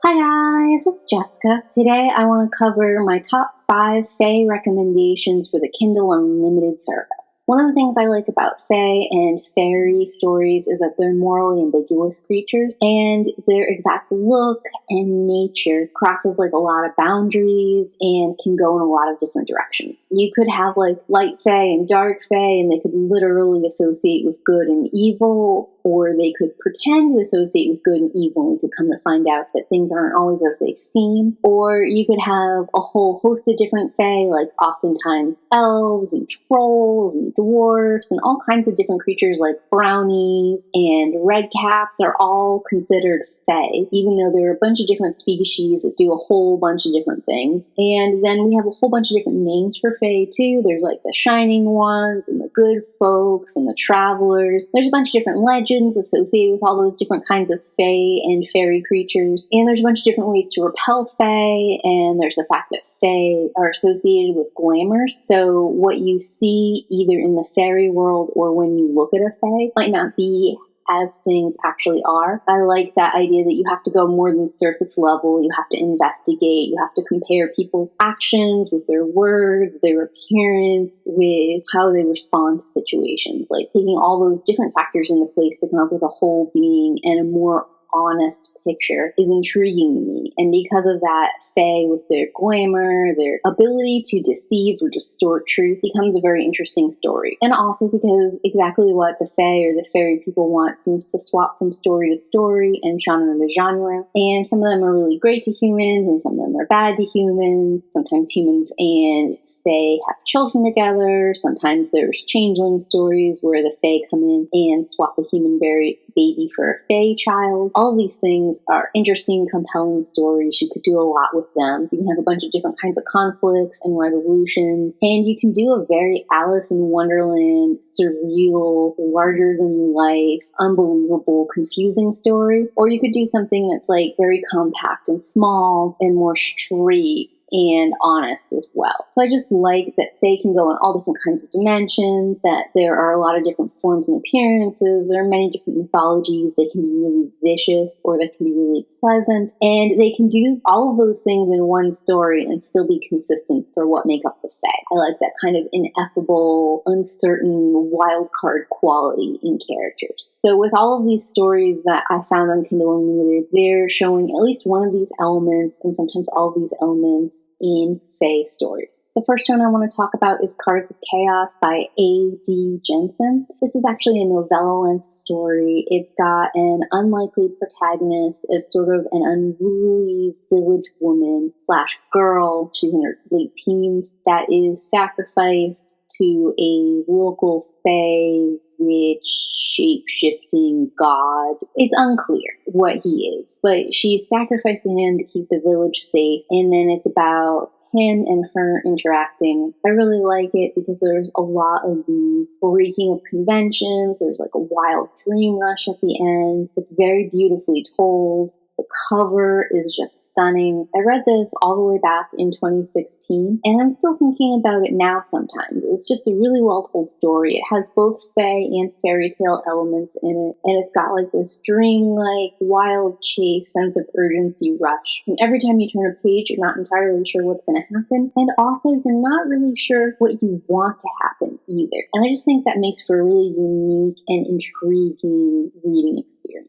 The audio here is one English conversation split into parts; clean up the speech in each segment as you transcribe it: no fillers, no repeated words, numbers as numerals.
Hi guys, it's Jessica. Today I want to cover my top 5 Fae recommendations for the Kindle Unlimited service. One of the things I like about Fae and fairy stories is that they're morally ambiguous creatures, and their exact look and nature crosses like a lot of boundaries and can go in a lot of different directions. You could have like light Fae and dark Fae, and they could literally associate with good and evil, or they could pretend to associate with good and evil, and we could come to find out that things aren't always as they seem. Or you could have a whole host of different Fae, like oftentimes elves and trolls and dwarfs and all kinds of different creatures like brownies and redcaps are all considered Fae, even though there are a bunch of different species that do a whole bunch of different things. And then we have a whole bunch of different names for Fae too. There's like the shining ones and the good folks and the travelers. There's a bunch of different legends associated with all those different kinds of Fae and fairy creatures. And there's a bunch of different ways to repel Fae, and there's the fact that Fae are associated with glamours. So what you see either in the fairy world or when you look at a Fae might not be as things actually are. I like that idea that you have to go more than surface level. You have to investigate. You have to compare people's actions with their words, their appearance, with how they respond to situations. Like taking all those different factors into place to come up with a whole being and a more honest picture is intriguing to me. And because of that, Fae with their glamour, their ability to deceive or distort truth becomes a very interesting story. And also because exactly what the Fae or the fairy people want seems to swap from story to story and genre to genre. And some of them are really great to humans and some of them are bad to humans. Sometimes humans and Fae have children together. Sometimes there's changling stories where the Fae come in and swap a human baby for a Fae child. All of these things are interesting, compelling stories. You could do a lot with them. You can have a bunch of different kinds of conflicts and resolutions. And you can do a very Alice in Wonderland, surreal, larger-than-life, unbelievable, confusing story. Or you could do something that's like very compact and small and more straight and honest as well. So I just like that they can go in all different kinds of dimensions, that there are a lot of different forms and appearances. There are many different mythologies. They can be really vicious or they can be really pleasant. And they can do all of those things in one story and still be consistent for what make up the Fae. I like that kind of ineffable, uncertain, wild card quality in characters. So with all of these stories that I found on Kindle Unlimited, they're showing at least one of these elements and sometimes all of these elements in Fae stories. The first one I want to talk about is Cards of Chaos by A.D. Jansen. This is actually a novella-length story. It's got an unlikely protagonist as sort of an unruly village woman / girl, she's in her late teens, that is sacrificed to a local Fae witch, shape-shifting god. It's unclear what he is, but she's sacrificing him to keep the village safe, and then it's about him and her interacting. I really like it because there's a lot of these breaking of conventions. There's like a wild dream rush at the end. It's very beautifully told. The cover is just stunning. I read this all the way back in 2016, and I'm still thinking about it now sometimes. It's just a really well-told story. It has both Fae and fairy tale elements in it, and it's got like this dreamlike, wild chase sense of urgency rush. And every time you turn a page, you're not entirely sure what's going to happen, and also you're not really sure what you want to happen either. And I just think that makes for a really unique and intriguing reading experience.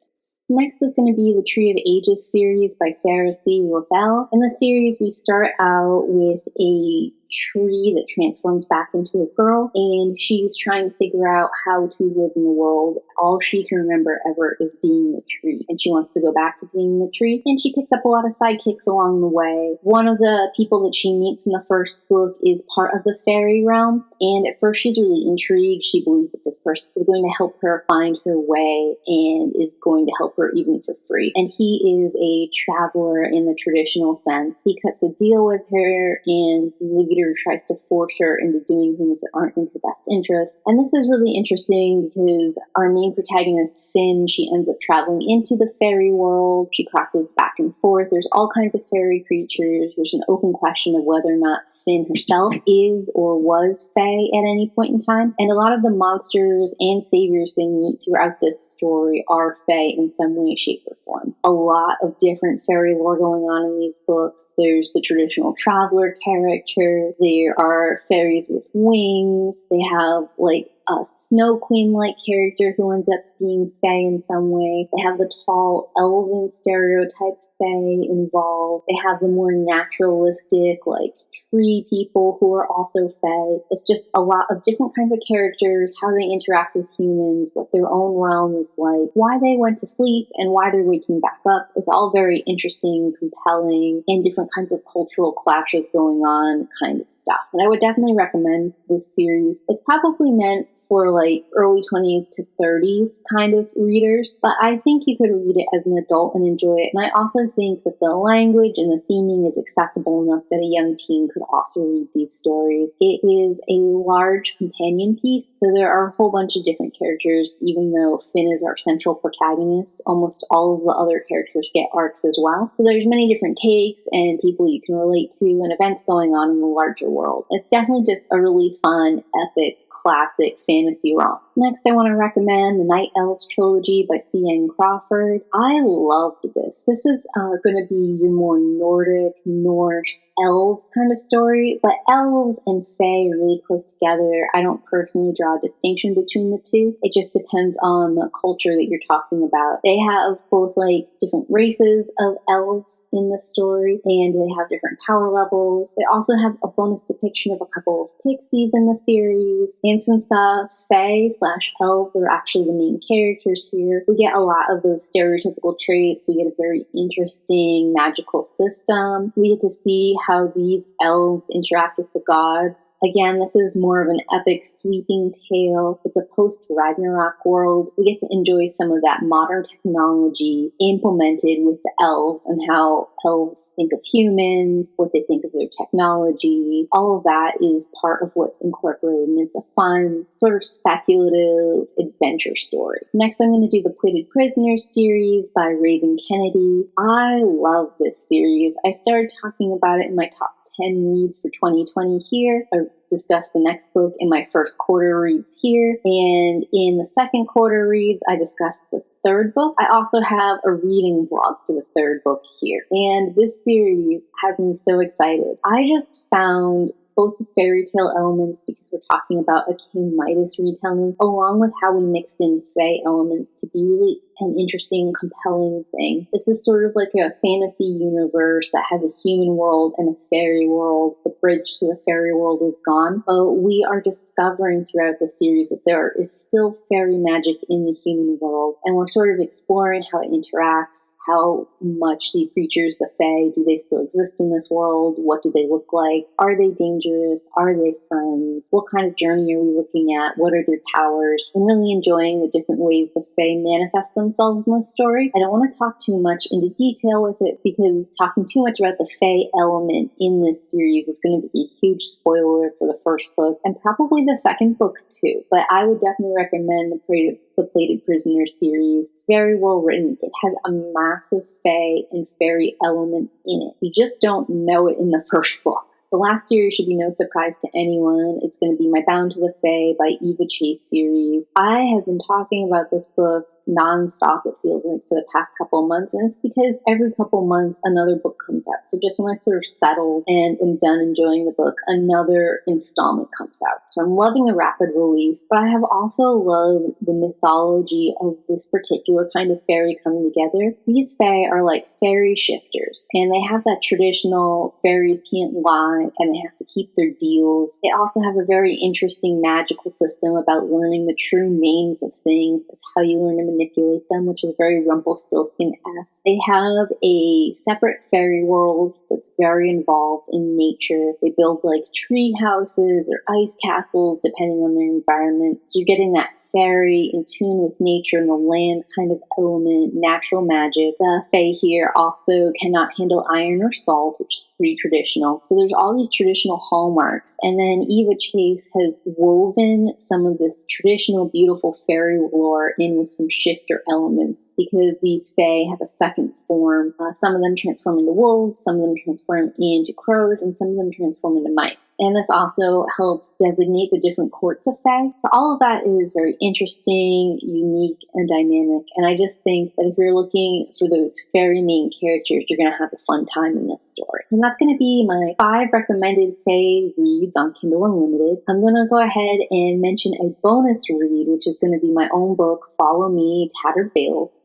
Next is going to be the Tree of Ages series by Sara Roethle. In the series, we start out with a tree that transforms back into a girl, and she's trying to figure out how to live in the world. All she can remember ever is being the tree, and she wants to go back to being the tree, and she picks up a lot of sidekicks along the way. One of the people that she meets in the first book is part of the fairy realm, and at first she's really intrigued. She believes that this person is going to help her find her way and is going to help her even for free. And he is a traveler in the traditional sense. He cuts a deal with her, and the leader tries to force her into doing things that aren't in her best interest. And this is really interesting because our main protagonist, Finn, she ends up traveling into the fairy world. She crosses back and forth. There's all kinds of fairy creatures. There's an open question of whether or not Finn herself is or was Fae at any point in time. And a lot of the monsters and saviors they meet throughout this story are Fae in some way, shape, or one. A lot of different fairy lore going on in these books. There's the traditional traveler character. There are fairies with wings. They have like a snow queen-like character who ends up being fae in some way. They have the tall elven stereotype fae involved. They have the more naturalistic, like tree people who are also fae. It's just a lot of different kinds of characters, how they interact with humans, what their own realm is like, why they went to sleep, and why they're waking back up. It's all very interesting, compelling, and different kinds of cultural clashes going on kind of stuff. And I would definitely recommend this series. It's probably meant for like early 20s to 30s kind of readers, but I think you could read it as an adult and enjoy it. And I also think that the language and the theming is accessible enough that a young teen could also read these stories. It is a large companion piece, so there are a whole bunch of different characters. Even though Finn is our central protagonist, almost all of the other characters get arcs as well. So there's many different takes and people you can relate to and events going on in the larger world. It's definitely just a really fun, epic, classic fantasy romp. Next, I want to recommend the Night Elves Trilogy by C.N. Crawford. I loved this. This is going to be your more Nordic, Norse, elves kind of story, but elves and fae are really close together. I don't personally draw a distinction between the two. It just depends on the culture that you're talking about. They have both like different races of elves in the story, and they have different power levels. They also have a bonus depiction of a couple of pixies in the series. And since the fae/elves are actually the main characters here, we get a lot of those stereotypical traits. We get a very interesting magical system. We get to see how these elves interact with the gods. Again, this is more of an epic sweeping tale. It's a post-Ragnarok world. We get to enjoy some of that modern technology implemented with the elves and how elves think of humans, what they think of their technology. All of that is part of what's incorporated, and it's a fun, sort of speculative adventure story. Next, I'm going to do the Plated Prisoners series by Raven Kennedy. I love this series. I started talking about it in my top 10 reads for 2020 here. I discussed the next book in my first quarter reads here. And in the second quarter reads, I discussed the third book. I also have a reading blog for the third book here. And this series has me so excited. I just found both the fairy tale elements, because we're talking about a King Midas retelling, along with how we mixed in fae elements to be really an interesting, compelling thing. This is sort of like a fantasy universe that has a human world and a fairy world. The bridge to the fairy world is gone, but we are discovering throughout the series that there is still fairy magic in the human world, and we're sort of exploring how it interacts, how much these creatures, the fae, do they still exist in this world? What do they look like? Are they dangerous? Are they friends? What kind of journey are we looking at? What are their powers? I'm really enjoying the different ways the fae manifest themselves in this story. I don't want to talk too much into detail with it, because talking too much about the fae element in this series is going to be a huge spoiler for the first book, and probably the second book too. But I would definitely recommend the Plated Prisoners series. It's very well written. It has a massive fae and fairy element in it. You just don't know it in the first book. The last series should be no surprise to anyone. It's going to be my Bound to the Fae by Eva Chase series. I have been talking about this book non-stop, it feels like, for the past couple of months, and it's because every couple of months another book comes out. So just when I sort of settled and am done enjoying the book, another installment comes out. So I'm loving the rapid release, but I have also loved the mythology of this particular kind of fairy coming together. These fae are like fairy shifters, and they have that traditional fairies can't lie and they have to keep their deals. They also have a very interesting magical system about learning the true names of things, is how you learn to manipulate them, which is very Rumpelstiltskin-esque. They have a separate fairy world that's very involved in nature. They build like tree houses or ice castles depending on their environment. So you're getting that fairy in tune with nature and the land kind of element, natural magic. The fae here also cannot handle iron or salt, which is pretty traditional. So there's all these traditional hallmarks. And then Eva Chase has woven some of this traditional, beautiful fairy lore in with some shifter elements, because these fae have a second form. Some of them transform into wolves, some of them transform into crows, and some of them transform into mice. And this also helps designate the different courts of fae. So all of that is very interesting, unique, and dynamic. And I just think that if you're looking for those fairy main characters, you're going to have a fun time in this story. And that's going to be my 5 recommended Fae reads on Kindle Unlimited. I'm going to go ahead and mention a bonus read, which is going to be my own book, Follow Me, Tattered,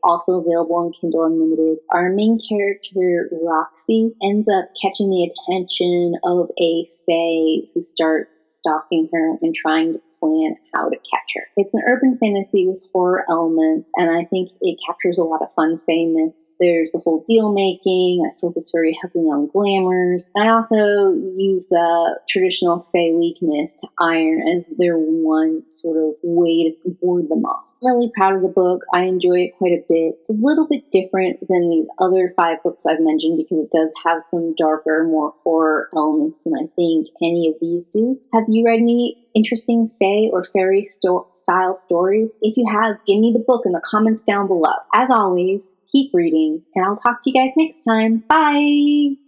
also available on Kindle Unlimited. Our main character, Roxy, ends up catching the attention of a Fae who starts stalking her and trying to plan how to catch her. It's an urban fantasy with horror elements, and I think it captures a lot of fun Fae myths. There's the whole deal making. I focus very heavily on glamours. I also use the traditional Fae weakness to iron as their one sort of way to ward them off. I'm really proud of the book. I enjoy it quite a bit. It's a little bit different than these other 5 books I've mentioned because it does have some darker, more horror elements than I think any of these do. Have you read any interesting Fae or fairy style stories? If you have, give me the book in the comments down below. As always, keep reading, and I'll talk to you guys next time. Bye!